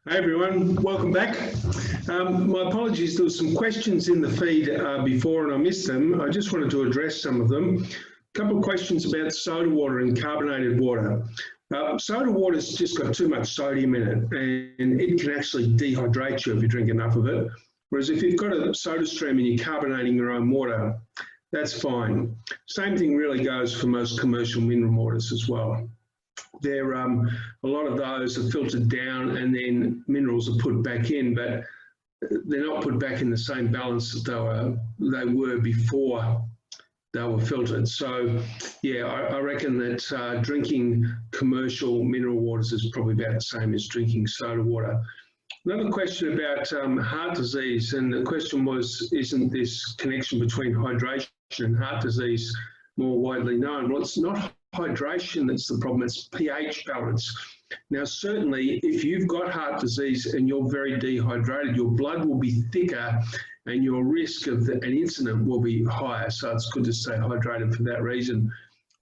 Hey everyone, welcome back. My apologies, there were some questions in the feed before and I missed them. I just wanted to address some of them. A couple of questions about soda water and carbonated water. Soda water's just got too much sodium in it and it can actually dehydrate you if you drink enough of it. Whereas if you've got a soda stream and you're carbonating your own water, that's fine. Same thing really goes for most commercial mineral waters as well. A lot of those are filtered down and then minerals are put back in, but they're not put back in the same balance that they were before they were filtered. So yeah, I reckon that drinking commercial mineral waters is probably about the same as drinking soda water. Another question about heart disease, and the question was, isn't this connection between hydration and heart disease more widely known? Well, it's not hydration that's the problem, it's pH balance. Now certainly if you've got heart disease and you're very dehydrated, your blood will be thicker and your risk of an incident will be higher, so it's good to stay hydrated for that reason.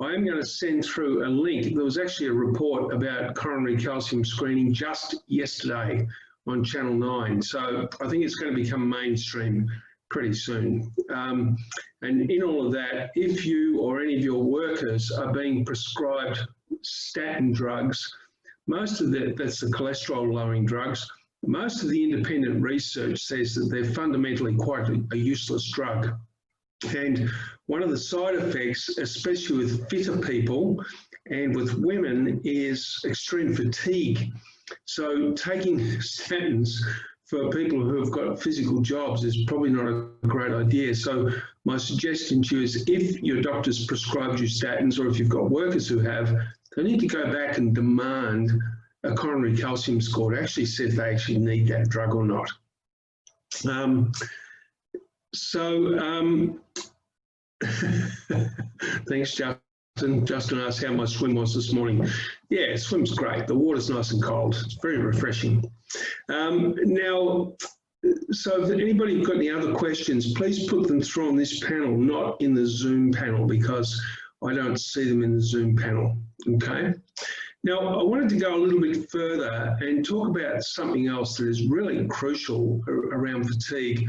I am going to send through a link. There was actually a report about coronary calcium screening just yesterday on Channel 9, so I think it's going to become mainstream pretty soon. And in all of that, if you or any of your workers are being prescribed statin drugs, most of that's the cholesterol lowering drugs, most of the independent research says that they're fundamentally quite a useless drug. And one of the side effects, especially with fitter people and with women, is extreme fatigue. So taking statins for people who have got physical jobs is probably not a great idea. So my suggestion to you is, if your doctor's prescribed you statins, or if you've got workers who have, they need to go back and demand a coronary calcium score to actually see if they actually need that drug or not. Thanks, Justin. Justin asked how my swim was this morning. Yeah, swim's great. The water's nice and cold. It's very refreshing. Now, so if anybody got any other questions, please put them through on this panel, not in the Zoom panel, because I don't see them in the Zoom panel, okay? Now, I wanted to go a little bit further and talk about something else that is really crucial around fatigue,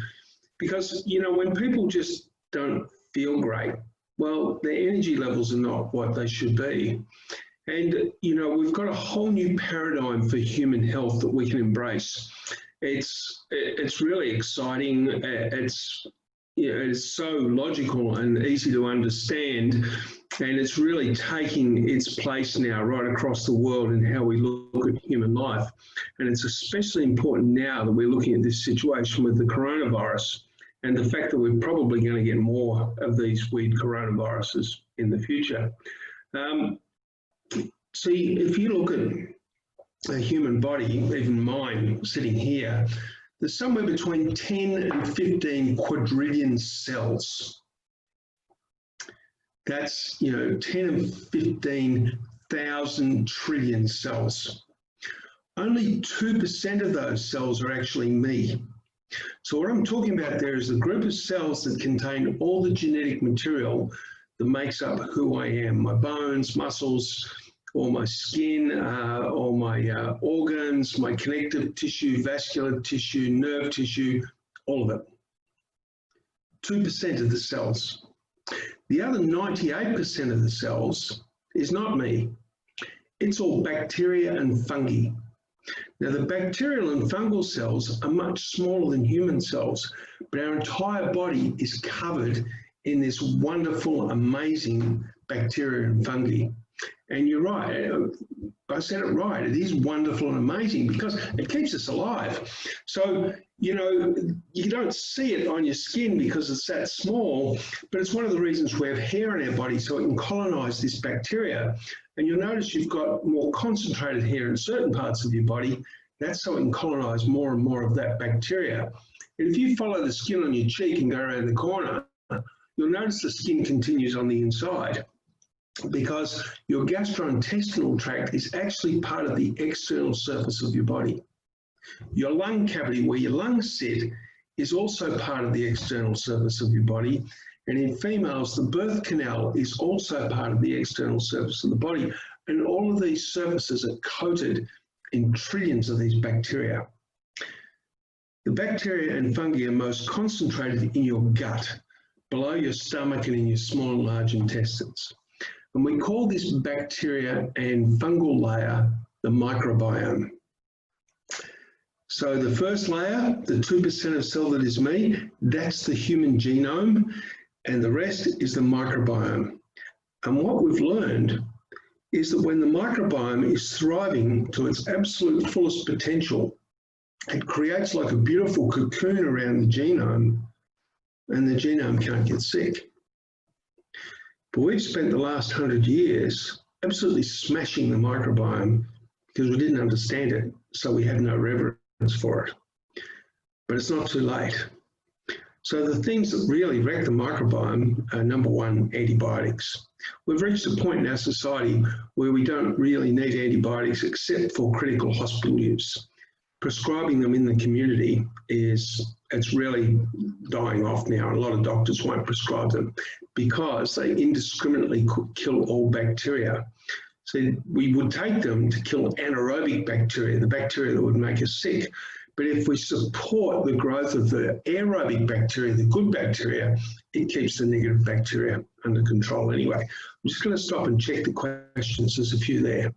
because, you know, when people just don't feel great, well, their energy levels are not what they should be. And, you know, we've got a whole new paradigm for human health that we can embrace. It's really exciting. It's so logical and easy to understand, and it's really taking its place now right across the world in how we look at human life. And it's especially important now that we're looking at this situation with the coronavirus and the fact that we're probably going to get more of these weird coronaviruses in the future. See, if you look at a human body, even mine sitting here, there's somewhere between 10 and 15 quadrillion cells. That's, you know, 10 and 15,000 trillion cells. Only 2% of those cells are actually me. So what I'm talking about there is a group of cells that contain all the genetic material that makes up who I am, my bones, muscles, all my skin, all my organs, my connective tissue, vascular tissue, nerve tissue, all of it. 2% of the cells. The other 98% of the cells is not me. It's all bacteria and fungi. Now, the bacterial and fungal cells are much smaller than human cells, but our entire body is covered in this wonderful, amazing bacteria and fungi. And you're right, I said it right, it is wonderful and amazing because it keeps us alive. So, you know, you don't see it on your skin because it's that small, but it's one of the reasons we have hair in our body, so it can colonize this bacteria. And you'll notice you've got more concentrated hair in certain parts of your body. That's so it can colonize more and more of that bacteria. And if you follow the skin on your cheek and go around the corner, you'll notice the skin continues on the inside, because your gastrointestinal tract is actually part of the external surface of your body. Your lung cavity, where your lungs sit, is also part of the external surface of your body. And in females, the birth canal is also part of the external surface of the body. And all of these surfaces are coated in trillions of these bacteria. The bacteria and fungi are most concentrated in your gut, below your stomach and in your small and large intestines. And we call this bacteria and fungal layer the microbiome. So the first layer, the 2% of cell that is me, that's the human genome, and the rest is the microbiome. And what we've learned is that when the microbiome is thriving to its absolute fullest potential, it creates like a beautiful cocoon around the genome, and the genome can't get sick. But we've spent the last 100 years absolutely smashing the microbiome because we didn't understand it, so we have no reverence for it. But it's not too late. So the things that really wreck the microbiome are, number one, antibiotics. We've reached a point in our society where we don't really need antibiotics except for critical hospital use. Prescribing them in the community it's really dying off now. A lot of doctors won't prescribe them because they indiscriminately kill all bacteria. So we would take them to kill anaerobic bacteria, the bacteria that would make us sick. But if we support the growth of the aerobic bacteria, the good bacteria, it keeps the negative bacteria under control anyway. I'm just going to stop and check the questions. There's a few there.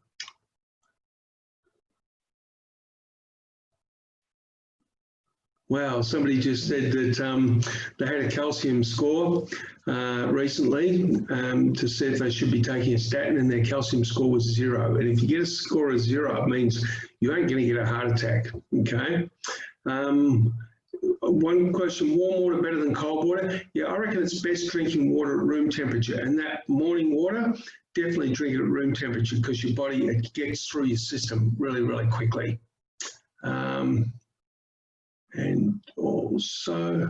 Wow, somebody just said that they had a calcium score recently to see if they should be taking a statin, and their calcium score was 0. And if you get a score of 0, it means you ain't going to get a heart attack, okay? One question, warm water better than cold water? Yeah, I reckon it's best drinking water at room temperature. And that morning water, definitely drink it at room temperature because your body, it gets through your system really, really quickly. And also,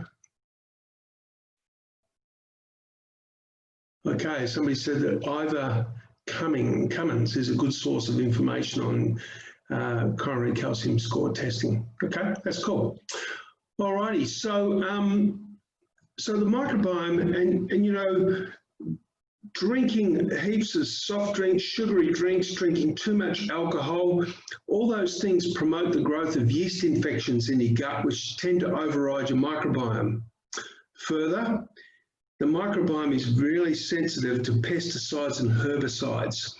okay, somebody said that Ivor Cummins is a good source of information on coronary calcium score testing. Okay, that's cool. Alrighty, so so the microbiome, and you know, drinking heaps of soft drinks, sugary drinks, drinking too much alcohol, all those things promote the growth of yeast infections in your gut, which tend to override your microbiome. Further, the microbiome is really sensitive to pesticides and herbicides.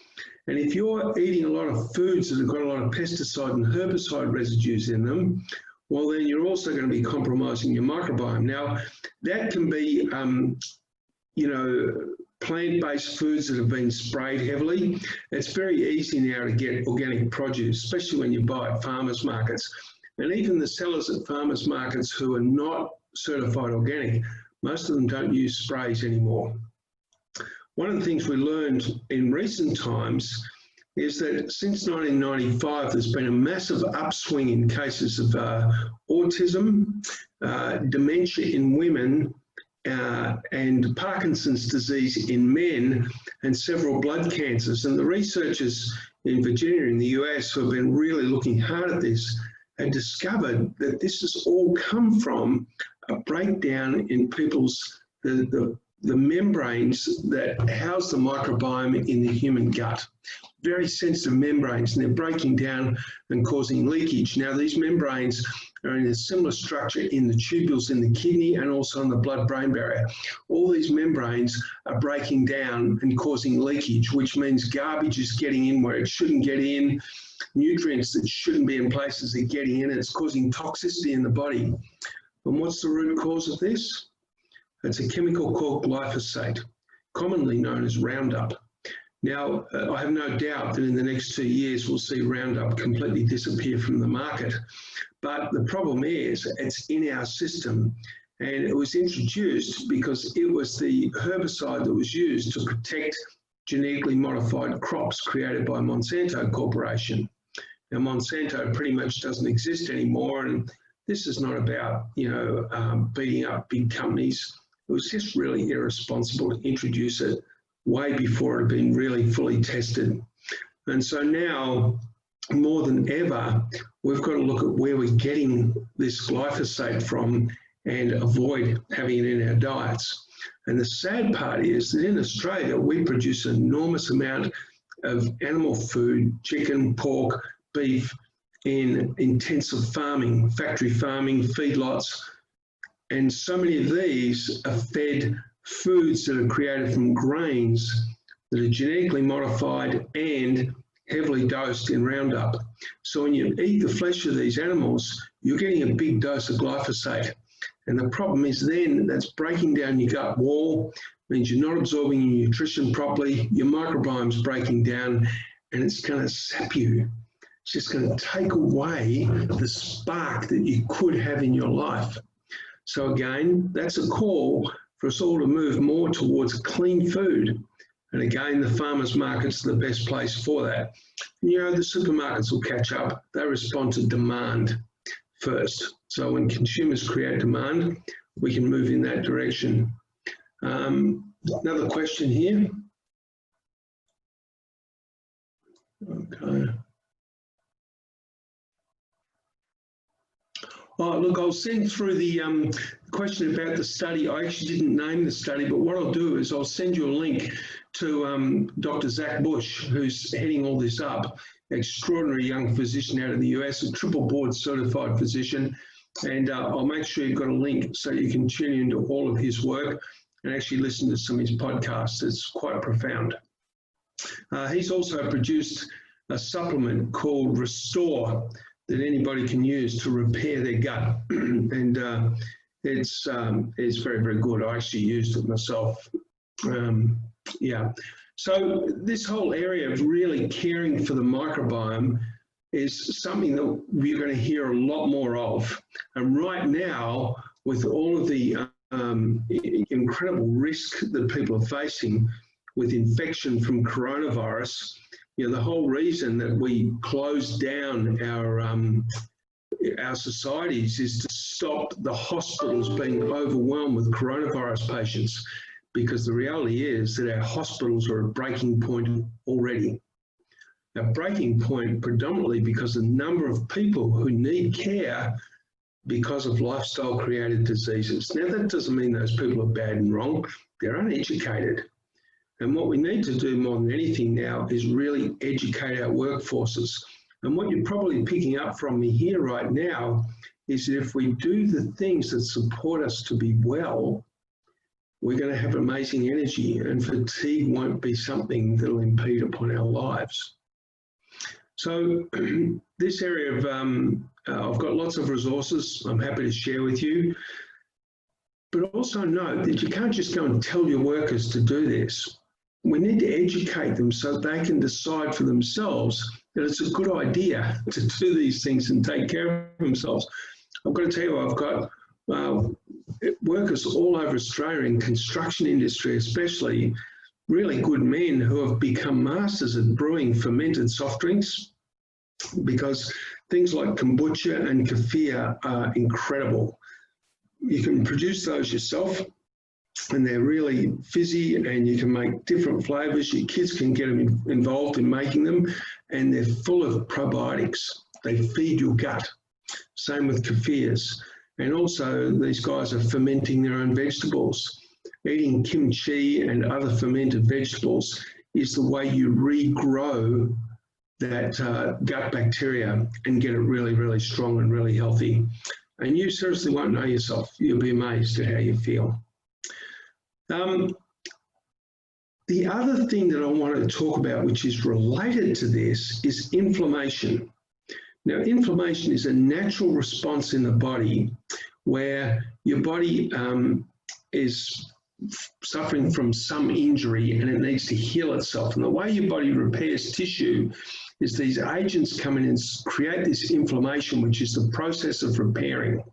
And if you're eating a lot of foods that have got a lot of pesticide and herbicide residues in them, well, then you're also going to be compromising your microbiome. Now, that can be, you know, plant-based foods that have been sprayed heavily. It's very easy now to get organic produce, especially when you buy at farmers markets. And even the sellers at farmers markets who are not certified organic, most of them don't use sprays anymore. One of the things we learned in recent times is that since 1995, there's been a massive upswing in cases of autism, dementia in women, and Parkinson's disease in men, and several blood cancers. And the researchers in Virginia in the US who have been really looking hard at this have discovered that this has all come from a breakdown in people's, the membranes that house the microbiome in the human gut. Very sensitive membranes, and they're breaking down and causing leakage. Now, these membranes are in a similar structure in the tubules in the kidney and also in the blood-brain barrier. All these membranes are breaking down and causing leakage, which means garbage is getting in where it shouldn't get in, nutrients that shouldn't be in places are getting in, and it's causing toxicity in the body. And what's the root cause of this? It's a chemical called glyphosate, commonly known as Roundup. Now, I have no doubt that in the next 2 years, we'll see Roundup completely disappear from the market. But the problem is it's in our system, and it was introduced because it was the herbicide that was used to protect genetically modified crops created by Monsanto Corporation. Now, Monsanto pretty much doesn't exist anymore, and this is not about, you know, beating up big companies. It was just really irresponsible to introduce it way before it had been really fully tested. And so now, more than ever, we've got to look at where we're getting this glyphosate from and avoid having it in our diets. And the sad part is that in Australia, we produce an enormous amount of animal food, chicken, pork, beef, in intensive farming, factory farming, feedlots, and so many of these are fed foods that are created from grains that are genetically modified and heavily dosed in Roundup. So when you eat the flesh of these animals, you're getting a big dose of glyphosate. And the problem is then that's breaking down your gut wall, means you're not absorbing your nutrition properly, your microbiome's breaking down, and it's going to sap you. It's just going to take away the spark that you could have in your life. So again, that's a call for us all to move more towards clean food. And again, the farmers markets are the best place for that. And, you know, the supermarkets will catch up. They respond to demand first. So when consumers create demand, we can move in that direction. Another question here. Okay. Oh, look, I'll send through the question about the study. I actually didn't name the study, but what I'll do is I'll send you a link to Dr. Zach Bush, who's heading all this up, extraordinary young physician out of the US, a triple board certified physician. And I'll make sure you've got a link so you can tune into all of his work and actually listen to some of his podcasts. It's quite profound. He's also produced a supplement called Restore that anybody can use to repair their gut. And it's very, very good. I actually used it myself. Yeah. So this whole area of really caring for the microbiome is something that we're going to hear a lot more of. And right now, with all of the incredible risk that people are facing with infection from coronavirus, you know, the whole reason that we closed down our societies is to stop the hospitals being overwhelmed with coronavirus patients, because the reality is that our hospitals are at breaking point already. A breaking point predominantly because the number of people who need care because of lifestyle-created diseases. Now, that doesn't mean those people are bad and wrong. They're uneducated. And what we need to do more than anything now is really educate our workforces. And what you're probably picking up from me here right now is that if we do the things that support us to be well, we're going to have amazing energy, and fatigue won't be something that will impede upon our lives. So this area of, I've got lots of resources I'm happy to share with you, but also note that you can't just go and tell your workers to do this. We need to educate them so they can decide for themselves that it's a good idea to do these things and take care of themselves. I've got to tell you, I've got workers all over Australia in construction industry, especially really good men who have become masters at brewing fermented soft drinks, because things like kombucha and kefir are incredible. You can produce those yourself, and they're really fizzy, and you can make different flavors. Your kids can get them involved in making them, and they're full of probiotics. They feed your gut. Same with kefirs. And also these guys are fermenting their own vegetables. Eating kimchi and other fermented vegetables is the way you regrow that gut bacteria and get it really, really strong and really healthy. And you seriously won't know yourself. You'll be amazed at how you feel. The other thing that I want to talk about, which is related to this, is inflammation. Now, inflammation is a natural response in the body where your body is suffering from some injury and it needs to heal itself. And the way your body repairs tissue is these agents come in and create this inflammation, which is the process of repairing.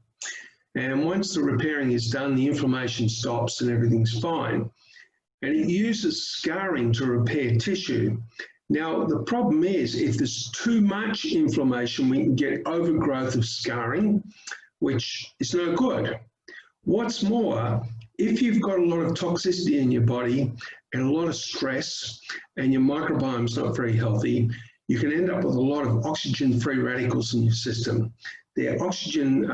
And once the repairing is done, the inflammation stops and everything's fine. And it uses scarring to repair tissue. Now, the problem is if there's too much inflammation, we can get overgrowth of scarring, which is no good. What's more, if you've got a lot of toxicity in your body and a lot of stress and your microbiome's not very healthy, you can end up with a lot of oxygen-free radicals in your system. They're oxygen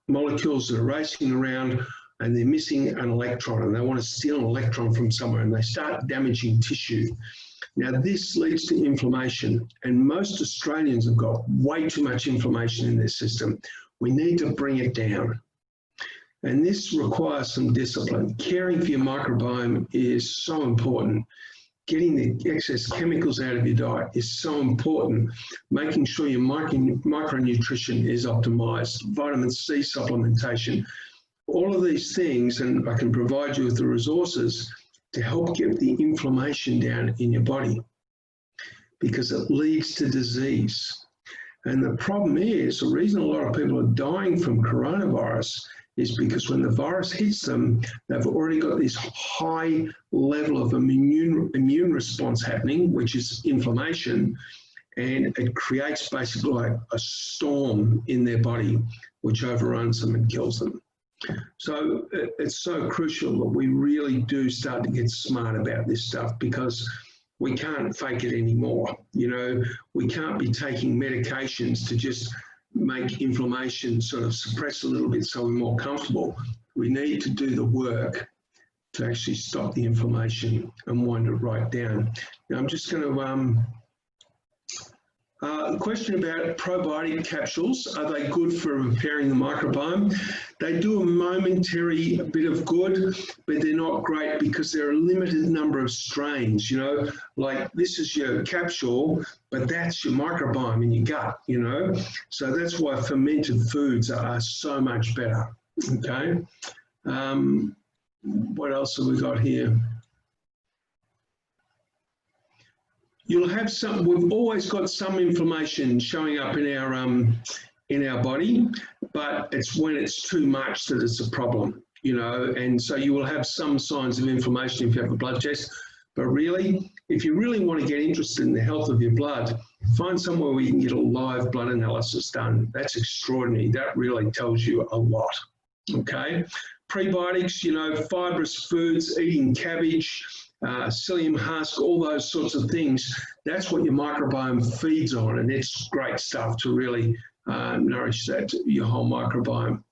molecules that are racing around and they're missing an electron, and they want to steal an electron from somewhere, and they start damaging tissue. Now, this leads to inflammation, and most Australians have got way too much inflammation in their system. We need to bring it down. And this requires some discipline. Caring for your microbiome is so important. Getting the excess chemicals out of your diet is so important. Making sure your micronutrition is optimized, vitamin C supplementation, all of these things, and I can provide you with the resources to help get the inflammation down in your body, because it leads to disease. And the problem is, the reason a lot of people are dying from coronavirus is because when the virus hits them, they've already got this high level of immune response happening, which is inflammation, and it creates basically like a storm in their body, which overruns them and kills them. So it's so crucial that we really do start to get smart about this stuff, because we can't fake it anymore. You know, we can't be taking medications to just make inflammation sort of suppress a little bit so we're more comfortable. We need to do the work to actually stop the inflammation and wind it right down. Now I'm just going to question about probiotic capsules. Are they good for repairing the microbiome? They do a momentary bit of good, but they're not great because there are a limited number of strains, you know, like this is your capsule, but that's your microbiome in your gut, you know. So that's why fermented foods are so much better, okay? What else have we got here? You'll have some, we've always got some inflammation showing up in our body, but it's when it's too much that it's a problem, you know, and so you will have some signs of inflammation if you have a blood test. But really, if you really want to get interested in the health of your blood, find somewhere where you can get a live blood analysis done. That's extraordinary. That really tells you a lot, okay? Prebiotics, you know, fibrous foods, eating cabbage, psyllium husk, all those sorts of things, that's what your microbiome feeds on, and it's great stuff to really nourish that, your whole microbiome.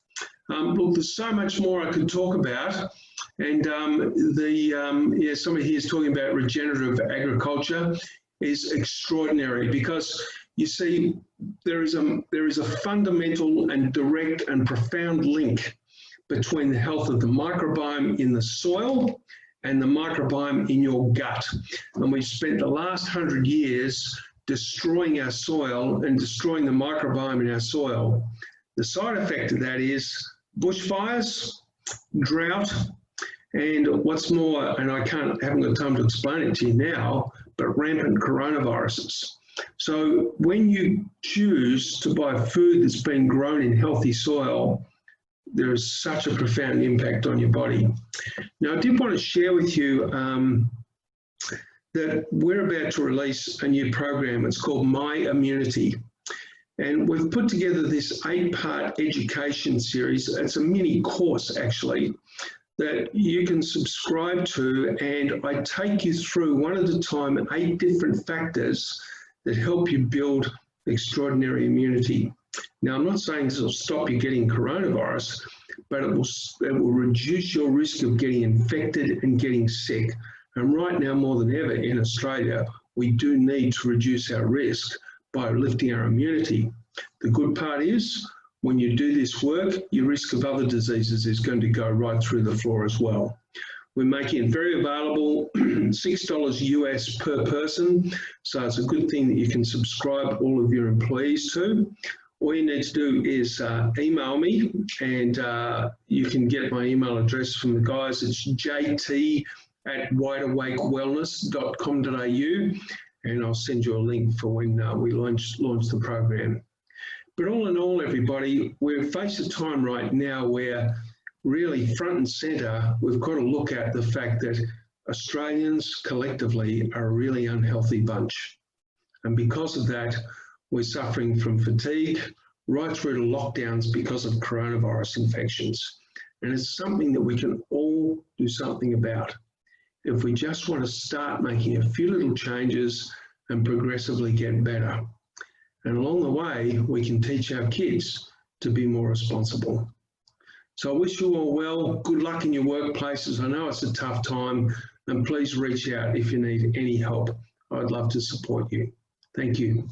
Look, there's so much more I could talk about, and yeah, somebody here is talking about regenerative agriculture is extraordinary, because you see there is a fundamental and direct and profound link between the health of the microbiome in the soil and the microbiome in your gut. And we've spent the last 100 years destroying our soil and destroying the microbiome in our soil. The side effect of that is bushfires, drought, and what's more, and I haven't got time to explain it to you now, but rampant coronaviruses. So when you choose to buy food that's been grown in healthy soil, there is such a profound impact on your body. Now, I did want to share with you that we're about to release a new program. It's called My Immunity. And we've put together this 8-part education series. It's a mini course, actually, that you can subscribe to. And I take you through one at a time 8 different factors that help you build extraordinary immunity. Now, I'm not saying this will stop you getting coronavirus, but it will reduce your risk of getting infected and getting sick. And right now, more than ever in Australia, we do need to reduce our risk by lifting our immunity. The good part is, when you do this work, your risk of other diseases is going to go right through the floor as well. We're making it very available, $6 US per person. So it's a good thing that you can subscribe all of your employees to. All you need to do is email me, and you can get my email address from the guys. It's jt@wideawakewellness.com.au, and I'll send you a link for when we launch the program. But all in all, everybody, we're facing a time right now where really front and centre, we've got to look at the fact that Australians collectively are a really unhealthy bunch. And because of that, we're suffering from fatigue right through to lockdowns because of coronavirus infections. And it's something that we can all do something about if we just want to start making a few little changes and progressively get better. And along the way, we can teach our kids to be more responsible. So I wish you all well. Good luck in your workplaces. I know it's a tough time, and please reach out if you need any help. I'd love to support you. Thank you.